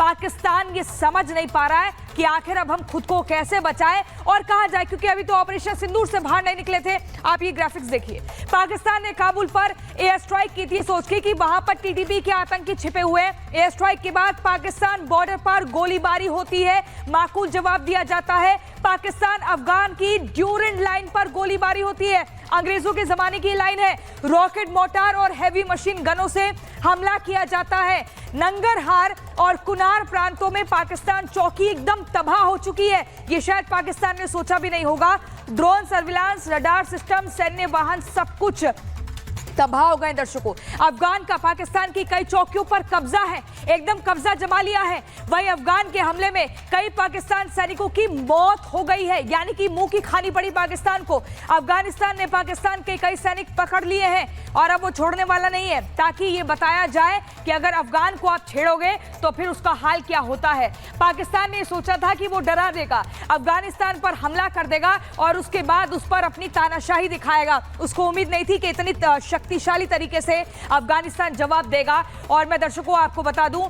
पाकिस्तान ये समझ नहीं पा रहा है कि आखिर अब हम खुद को कैसे बचाएं और कहां जाए, क्योंकि अभी तो ऑपरेशन सिंदूर से बाहर नहीं निकले थे। आप ये ग्राफिक्स देखिए, पाकिस्तान ने काबुल पर एयर स्ट्राइक की थी सोच के कि वहां पर टीटीपी के आतंकी छिपे हुए हैं। एयर स्ट्राइक के बाद पाकिस्तान बॉर्डर पर गोलीबारी होती है, माकूल जवाब दिया जाता है। पाकिस्तान अफगान की ड्यूरेंट लाइन पर गोलीबारी होती है, अंग्रेजों के जमाने की लाइन है। रॉकेट मोर्टार और हैवी मशीन गनों से हमला किया जाता है। नंगरहार और कुनार प्रांतों में पाकिस्तान चौकी एकदम तबाह हो चुकी है। ये शायद पाकिस्तान ने सोचा भी नहीं होगा। ड्रोन सर्विलांस, रडार सिस्टम, सैन्य वाहन सब कुछ तबाह हो गए। दर्शकों, अफगान का पाकिस्तान की कई चौकियों पर कब्जा है, एकदम कब्जा जमा लिया है। वहीं अफगान के हमले में कई पाकिस्तान सैनिकों की मौत हो गई है, यानी कि मुंह की खानी पड़ी पाकिस्तान को। अफगानिस्तान ने पाकिस्तान के कई सैनिक पकड़ लिए हैं और अब वो छोड़ने वाला नहीं है, ताकि ये बताया जाए कि अगर अफगान को आप छेड़ोगे तो फिर उसका हाल क्या होता है। पाकिस्तान ने सोचा था कि वो डरा देगा, अफगानिस्तान पर हमला कर देगा और उसके बाद उस पर अपनी तानाशाही दिखाएगा। उसको उम्मीद नहीं थी कि इतनी शक्तिशाली तरीके से अफगानिस्तान जवाब देगा। और मैं दर्शकों आपको बता दूं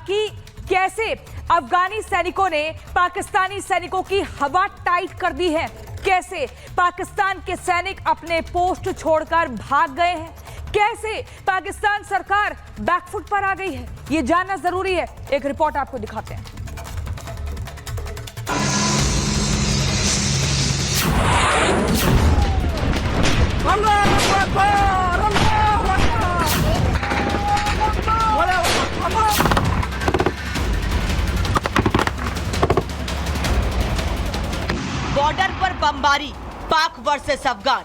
कि कैसे अफगानी सैनिकों ने पाकिस्तानी सैनिकों की हवा टाइट कर दी है, कैसे पाकिस्तान के सैनिक अपने पोस्ट छोड़कर भाग गए हैं, कैसे पाकिस्तान सरकार बैकफुट पर आ गई है। यह जानना जरूरी है, एक रिपोर्ट आपको दिखाते हैं। बॉर्डर पर बमबारी, पाक वर्सेस अफगान।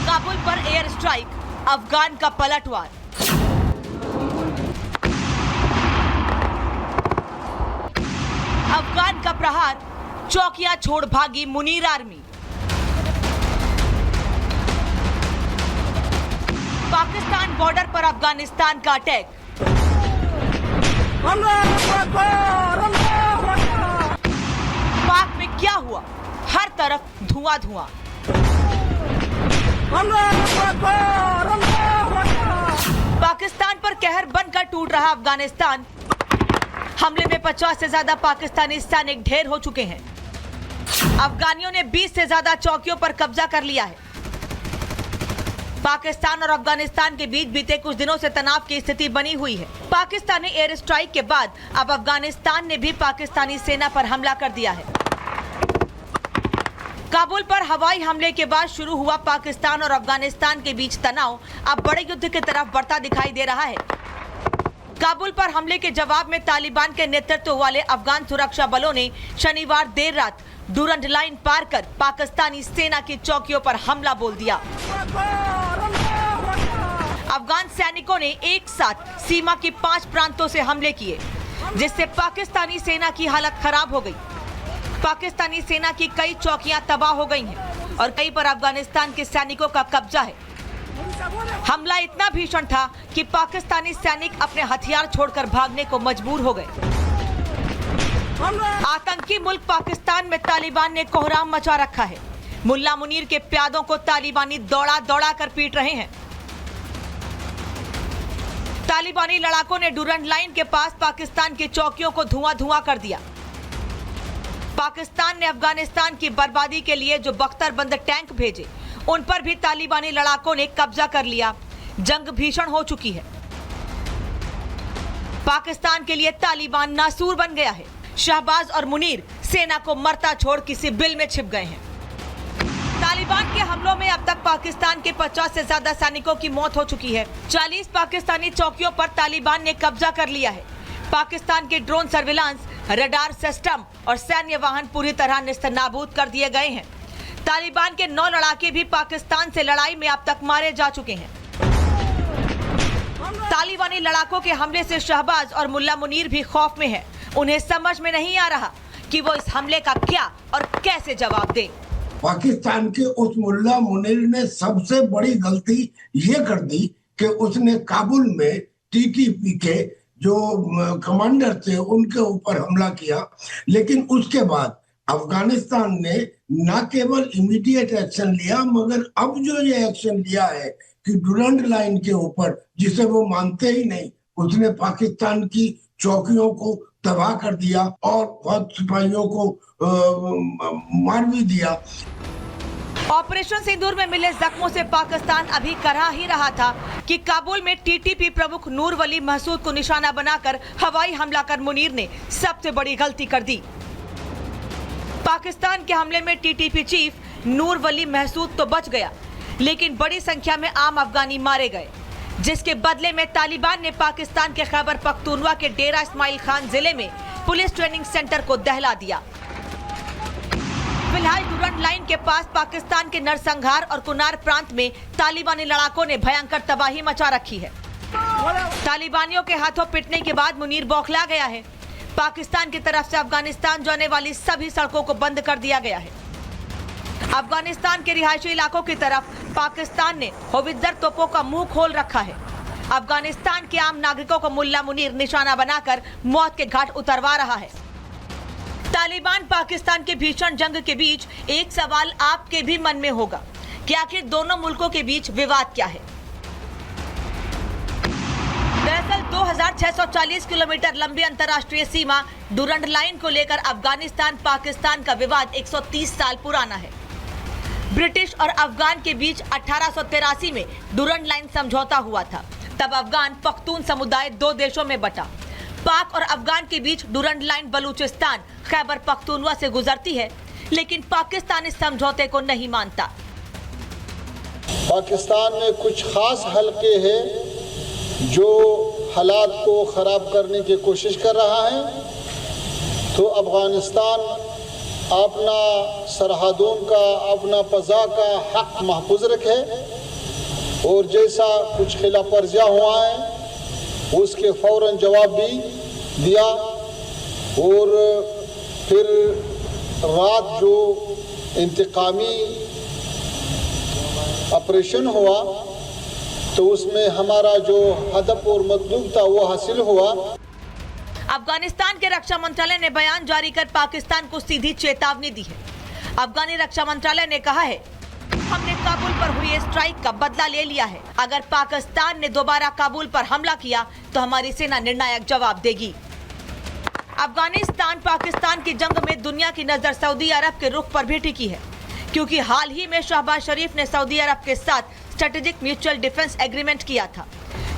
काबुल पर एयर स्ट्राइक, अफगान का पलटवार। अफगान का प्रहार, चौकियां छोड़ भागी मुनीर आर्मी। पाकिस्तान बॉर्डर पर अफगानिस्तान का अटैक। पाक में क्या हुआ? हर तरफ धुआं धुआं। पाकिस्तान पर कहर बनकर टूट रहा अफगानिस्तान। हमले में 50 से ज्यादा पाकिस्तानी सैनिक ढेर हो चुके हैं। अफगानियों ने 20 से ज्यादा चौकियों पर कब्जा कर लिया है। पाकिस्तान और अफगानिस्तान के बीच बीते कुछ दिनों से तनाव की स्थिति बनी हुई है। पाकिस्तानी एयर स्ट्राइक के बाद अब अफगानिस्तान ने भी पाकिस्तानी सेना पर हमला कर दिया है। काबुल पर हवाई हमले के बाद शुरू हुआ पाकिस्तान और अफगानिस्तान के बीच तनाव अब बड़े युद्ध की तरफ बढ़ता दिखाई दे रहा है। काबुल पर हमले के जवाब में तालिबान के नेतृत्व वाले अफगान सुरक्षा बलों ने शनिवार देर रात डूरंट लाइन पार कर पाकिस्तानी सेना की चौकियों पर हमला बोल दिया। अफगान सैनिकों ने एक साथ सीमा के 5 प्रांतों से हमले किए, जिससे पाकिस्तानी सेना की हालत खराब हो गई। पाकिस्तानी सेना की कई चौकियां तबाह हो गई हैं और कई पर अफगानिस्तान के सैनिकों का कब्जा है। हमला इतना भीषण था कि पाकिस्तानी सैनिक अपने हथियार छोड़कर भागने को मजबूर हो गए। आतंकी मुल्क पाकिस्तान में तालिबान ने कोहराम मचा रखा है। मुल्ला मुनीर के प्यादों को तालिबानी दौड़ा दौड़ा कर पीट रहे हैं। तालिबानी लड़ाकों ने डूरंट लाइन के पास पाकिस्तान की चौकियों को धुआं धुआं कर दिया। पाकिस्तान ने अफगानिस्तान की बर्बादी के लिए जो बख्तरबंद टैंक भेजे, उन पर भी तालिबानी लड़ाकों ने कब्जा कर लिया। जंग भीषण हो चुकी है। पाकिस्तान के लिए तालिबान नासूर बन गया है। शहबाज और मुनीर सेना को मरता छोड़ किसी बिल में छिप गए हैं। तालिबान के हमलों में अब तक पाकिस्तान के 50 से ज्यादा सैनिकों की मौत हो चुकी है। 40 पाकिस्तानी चौकियों पर तालिबान ने कब्जा कर लिया है। पाकिस्तान के ड्रोन सर्विलांस, रडार सिस्टम और सैन्य वाहन पूरी तरह नेस्तनाबूद कर दिए गए हैं। तालिबान के 9 लड़ाके भी पाकिस्तान से लड़ाई में अब तक मारे जा चुके हैं। तालिबानी लड़ाकों के हमले से शहबाज और मुल्ला मुनीर भी खौफ में है। उन्हें समझ में नहीं आ रहा कि वो इस हमले का क्या और कैसे जवाब दें। पाकिस्तान के उस मुल्ला मुनीर ने सबसे बड़ी गलती ये कर दी कि उसने काबुल में टीटीपी के जो कमांडर थे उनके ऊपर हमला किया, लेकिन उसके बाद अफगानिस्तान ने न केवल इमीडिएट एक्शन लिया, मगर अब जो ये एक्शन लिया है कि डुरंड लाइन के ऊपर, जिसे वो मानते ही नहीं, उसने पाकिस्तान की चौकियों को तबाह कर दिया और बहुत सिपाहियों को मार भी दिया। ऑपरेशन सिंदूर में मिले जख्मों से पाकिस्तान अभी करा ही रहा था कि काबुल में टीटीपी प्रमुख नूर वली महसूद को निशाना बनाकर हवाई हमला कर मुनीर ने सबसे बड़ी गलती कर दी। पाकिस्तान के हमले में टीटीपी चीफ नूर वली महसूद तो बच गया, लेकिन बड़ी संख्या में आम अफगानी मारे गए, जिसके बदले में तालिबान ने पाकिस्तान के खैबर पख्तूनवा के डेरा इस्माइल खान जिले में पुलिस ट्रेनिंग सेंटर को दहला दिया। फिलहाल डुरंड लाइन के पास पाकिस्तान के नरसंहार और कुनार प्रांत में तालिबानी लड़ाकों ने भयंकर तबाही मचा रखी है। तालिबानियों के हाथों पिटने के बाद मुनीर बौखला गया है। पाकिस्तान की तरफ से अफगानिस्तान जाने वाली सभी सड़कों को बंद कर दिया गया है। अफगानिस्तान के रिहायशी इलाकों की तरफ पाकिस्तान ने होवित्जर तोपों का मुंह खोल रखा है। अफगानिस्तान के आम नागरिकों को मुल्ला मुनीर निशाना बनाकर मौत के घाट उतरवा रहा है। तालिबान पाकिस्तान के भीषण जंग के बीच एक सवाल आपके भी मन में होगा कि आखिर दोनों मुल्कों के बीच विवाद क्या है। दरअसल 2640 किलोमीटर लंबी अंतर्राष्ट्रीय सीमा डुरंड लाइन को लेकर अफगानिस्तान पाकिस्तान का विवाद 130 साल पुराना है। ब्रिटिश और अफगान के बीच 1883 में डुरंड लाइन समझौता हुआ था। तब अफगान पख्तून समुदाय दो देशों में बटा। पाक और अफगान के बीच डुरंड लाइन बलूचिस्तान खैबर पख्तूनवा से गुजरती है, लेकिन पाकिस्तान इस समझौते को नहीं मानता। पाकिस्तान में कुछ खास हलके हैं जो हालात को ख़राब करने की कोशिश कर रहा है, तो अफ़गानिस्तान अपना सरहदों का, अपना फ़ज़ा का हक़ महफूज रखे और जैसा कुछ खिलाफ वर्जियाँ हुआ है उसके फ़ौरन जवाब भी दिया। और फिर रात जो इंतकामी ऑपरेशन हुआ तो उसमें हमारा जो हदफ और मतलूब था वो हासिल हुआ। अफगानिस्तान के रक्षा मंत्रालय ने बयान जारी कर पाकिस्तान को सीधी चेतावनी दी है। अफगानी रक्षा मंत्रालय ने कहा है, हमने काबुल पर हुई स्ट्राइक का बदला ले लिया है। अगर पाकिस्तान ने दोबारा काबुल पर हमला किया तो हमारी सेना निर्णायक जवाब देगी। अफगानिस्तान पाकिस्तान की जंग में दुनिया की नजर सऊदी अरब के रुख पर भी टिकी है, क्योंकि हाल ही में शहबाज शरीफ ने सऊदी अरब के साथ स्ट्रेटेजिक म्यूचुअल डिफेंस एग्रीमेंट किया था।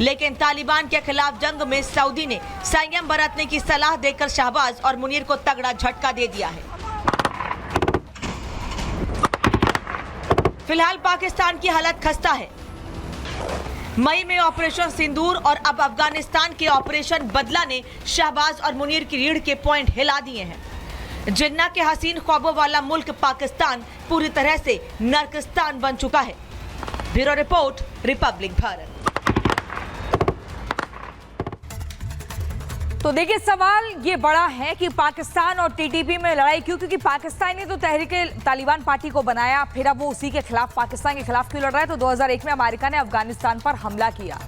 लेकिन तालिबान के खिलाफ जंग में सऊदी ने संयम बरतने की सलाह देकर शहबाज और मुनीर को तगड़ा झटका दे दिया है। फिलहाल पाकिस्तान की हालत खस्ता है। मई में ऑपरेशन सिंदूर और अब अफगानिस्तान के ऑपरेशन बदला ने शहबाज और मुनीर की रीढ़ के पॉइंट हिला दिए हैं। जिन्ना के हसीन ख्वाबों वाला मुल्क पाकिस्तान पूरी तरह से नर्किस्तान बन चुका है। Bureau report, Republic Bharat. तो देखिए, सवाल ये बड़ा है कि पाकिस्तान और टीटीपी में लड़ाई क्यों? क्योंकि पाकिस्तान ने तो तहरीके तालिबान पार्टी को बनाया, फिर अब वो उसी के खिलाफ, पाकिस्तान के खिलाफ क्यों लड़ रहा है? तो 2001 में अमेरिका ने अफगानिस्तान पर हमला किया।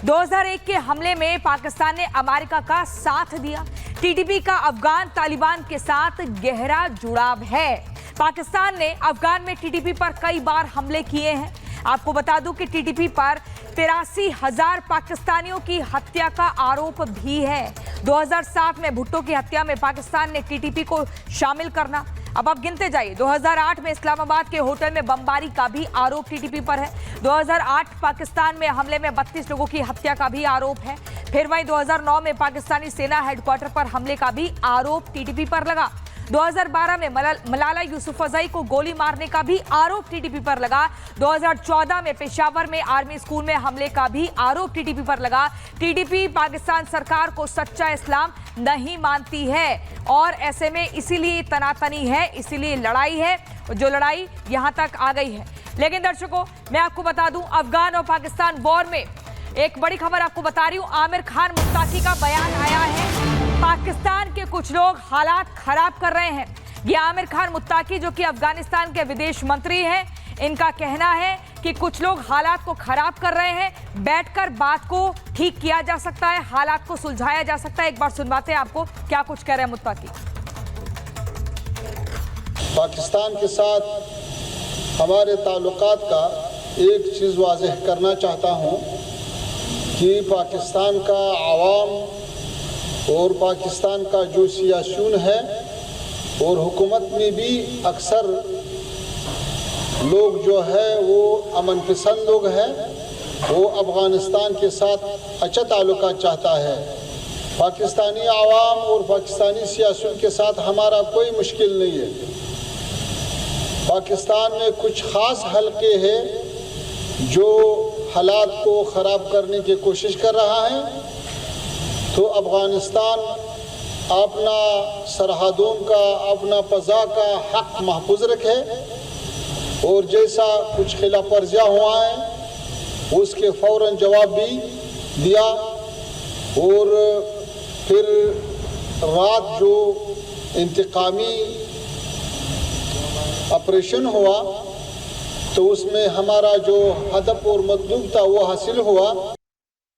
2001 के हमले में पाकिस्तान ने अमेरिका का साथ दिया। टीटीपी का अफगान तालिबान के साथ गहरा जुड़ाव है। पाकिस्तान ने अफगान में टीटीपी पर कई बार हमले किए हैं। आपको बता दूं कि टीटीपी पर 83,000 पाकिस्तानियों की हत्या का आरोप भी है। 2007 में भुट्टो की हत्या में पाकिस्तान ने टीटीपी को शामिल करना। अब आप गिनते जाइए। 2008 में इस्लामाबाद के होटल में बमबारी का भी आरोप टीटीपी पर है। 2008 पाकिस्तान में हमले में 32 लोगों की हत्या का भी आरोप है। फिर वहीं 2009 में पाकिस्तानी सेना हेडक्वार्टर पर हमले का भी आरोप टीटीपी पर लगा। 2012 में मलाला यूसुफजई को गोली मारने का भी आरोप टीटीपी पर लगा। 2014 में पेशावर में आर्मी स्कूल में हमले का भी आरोप टीटीपी पर लगा। टीटीपी पाकिस्तान सरकार को सच्चा इस्लाम नहीं मानती है और ऐसे में इसीलिए तनातनी है, इसीलिए लड़ाई है, जो लड़ाई यहां तक आ गई है। लेकिन दर्शकों, मैं आपको बता दूं, अफगान और पाकिस्तान वॉर में एक बड़ी खबर आपको बता रही हूं। आमिर खान मुत्ताकी का बयान आया है। पाकिस्तान के कुछ लोग हालात खराब कर रहे हैं। ये आमिर खान मुत्ताकी, जो कि अफगानिस्तान के विदेश मंत्री हैं, इनका कहना है कि कुछ लोग हालात को खराब कर रहे हैं। बैठकर बात को ठीक किया जा सकता है, हालात को सुलझाया जा सकता है। एक बार सुनवाते हैं आपको क्या कुछ कह रहे हैं मुत्ताकी। पाकिस्तान के साथ हमारे ताल्लुकात का एक चीज़ वाज़ेह करना चाहता हूँ कि पाकिस्तान का आवाम और पाकिस्तान का जो सियासून है और हुकूमत में भी अक्सर लोग जो है वो अमन पसंद लोग हैं, वो अफ़गानिस्तान के साथ अच्छा ताल्लुकात चाहता है। पाकिस्तानी आवाम और पाकिस्तानी सियासून के साथ हमारा कोई मुश्किल नहीं है। पाकिस्तान में कुछ ख़ास हलके हैं जो हालात को ख़राब करने की कोशिश कर रहा है, तो अफ़गानिस्तान अपना सरहदों का, अपना फ़ज़ा का हक़ महफूज रखे और जैसा कुछ खिलाफ वर्जियाँ हुआ है उसके फ़ौरन जवाब भी दिया। और फिर रात जो इंतकामी ऑपरेशन हुआ तो उसमें हमारा जो हदफ और मतलूब था वो हासिल हुआ।